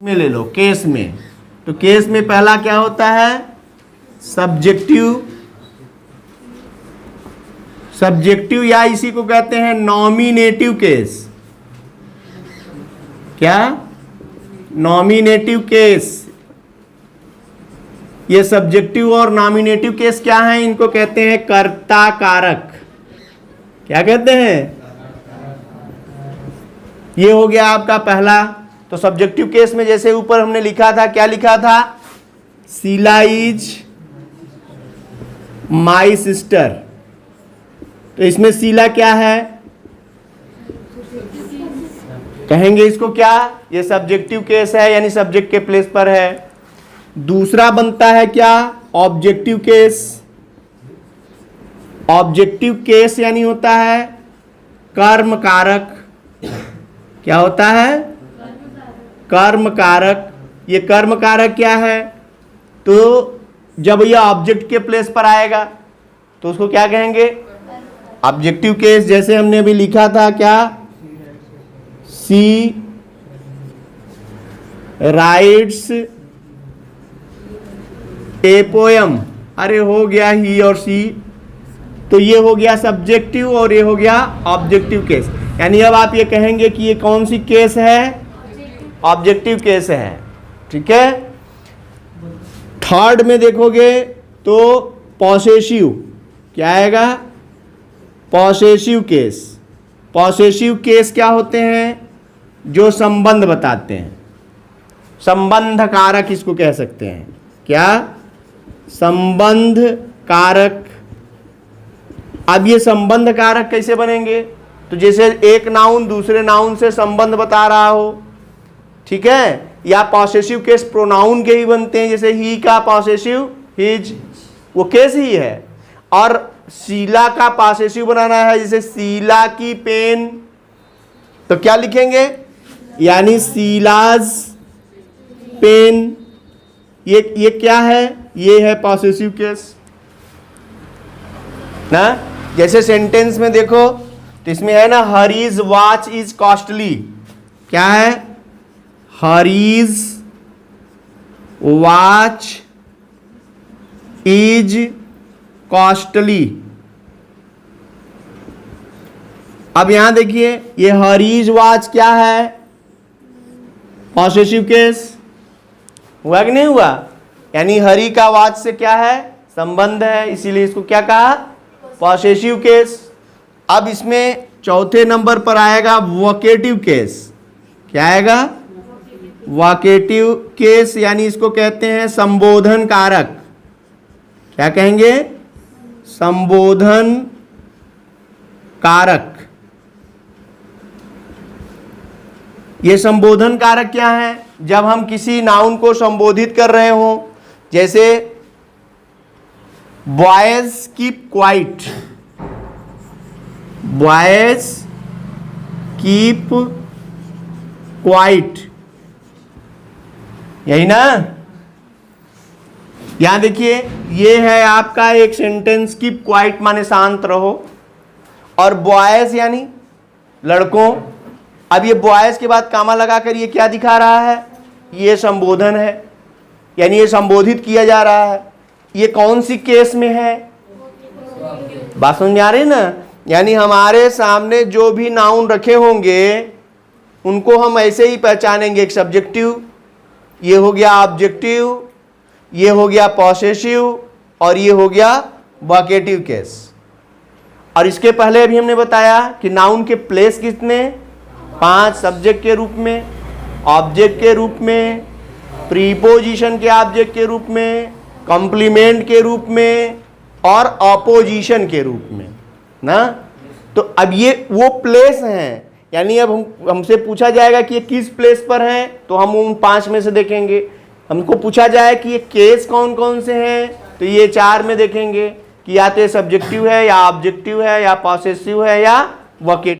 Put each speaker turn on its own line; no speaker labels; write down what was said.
में ले लो, केस में। तो केस में पहला क्या होता है? सब्जेक्टिव। सब्जेक्टिव या इसी को कहते हैं नॉमिनेटिव केस। क्या? Nominative case. ये सब्जेक्टिव और नॉमिनेटिव केस क्या है? इनको कहते हैं कर्ता कारक। क्या कहते हैं? ये हो गया आपका पहला। तो सब्जेक्टिव केस में जैसे ऊपर हमने लिखा था, क्या लिखा था? Sheela is my sister. तो इसमें शीला क्या है? कहेंगे इसको क्या? ये सब्जेक्टिव केस है, यानी सब्जेक्ट के प्लेस पर है। दूसरा बनता है क्या? Objective case. ऑब्जेक्टिव केस यानी होता है कर्म कारक। क्या होता है? कर्म कारक। ये कर्म कारक क्या है? तो जब यह ऑब्जेक्ट के प्लेस पर आएगा तो उसको क्या कहेंगे? Objective case. जैसे हमने अभी लिखा था क्या? सी राइट्स ए पोयम। अरे हो गया ही और सी। तो ये हो गया सब्जेक्टिव और ये हो गया ऑब्जेक्टिव केस। यानी अब आप ये कहेंगे कि ये कौन सी केस है? ऑब्जेक्टिव केस है। ठीक है। थर्ड में देखोगे तो पॉसेसिव। क्या आएगा? Possessive case. पॉसेसिव केस क्या होते हैं? जो संबंध बताते हैं। संबंध कारक इसको कह सकते हैं। क्या? संबंध कारक। अब ये संबंध कारक कैसे बनेंगे? तो जैसे एक नाउन दूसरे नाउन से संबंध बता रहा हो, ठीक है। या पॉसेसिव केस प्रोनाउन के ही बनते हैं, जैसे ही का पॉसेसिव हिज, वो केस ही है। और शीला का पॉसेसिव बनाना है, जैसे शीला की पेन, तो क्या लिखेंगे? यानी शीलाज पेन। ये क्या है? ये है पॉसेसिव केस ना। जैसे सेंटेंस में देखो तो इसमें है ना, हरीज वॉच इज कॉस्टली। क्या है? Hari's watch is costly. अब यहां देखिए, ये हरीज वॉच क्या है? Possessive case. हुआ कि नहीं हुआ? यानी हरी का वॉच से क्या है? संबंध है, इसीलिए इसको क्या कहा? Possessive case. अब इसमें चौथे नंबर पर आएगा वोकेटिव केस। क्या आएगा? वोकेटिव केस, यानी इसको कहते हैं संबोधन कारक। क्या कहेंगे? संबोधन कारक। ये संबोधन कारक क्या है? जब हम किसी नाउन को संबोधित कर रहे हो, जैसे boys keep quiet. Boys keep quiet, यही ना। यहां देखिए, ये है आपका एक सेंटेंस, कीप क्वाइट माने शांत रहो। और बॉयज यानी लड़कों। अब ये बॉयज के बाद कामा लगाकर ये क्या दिखा रहा है? ये संबोधन है, यानी ये संबोधित किया जा रहा है। ये कौन सी केस में है? बात समझ में आ रही है ना। यानी हमारे सामने जो भी नाउन रखे होंगे उनको हम ऐसे ही पहचानेंगे। एक सब्जेक्टिव, ये हो गया ऑब्जेक्टिव, ये हो गया पॉसेसिव, और ये हो गया वोकेटिव केस। और इसके पहले अभी हमने बताया कि नाउन के प्लेस कितने? 5। सब्जेक्ट के रूप में, ऑब्जेक्ट के रूप में, प्रीपोजिशन के ऑब्जेक्ट के रूप में, कॉम्प्लीमेंट के रूप में, और ऑपोजिशन के रूप में ना। तो अब ये वो प्लेस हैं। यानी अब हमसे पूछा जाएगा कि ये किस प्लेस पर है, तो हम उन 5 में से देखेंगे। हमको पूछा जाए कि ये केस कौन कौन से हैं, तो ये 4 में देखेंगे कि या तो ये सब्जेक्टिव है, या ऑब्जेक्टिव है, या पॉसेसिव है, या वोकेटिव।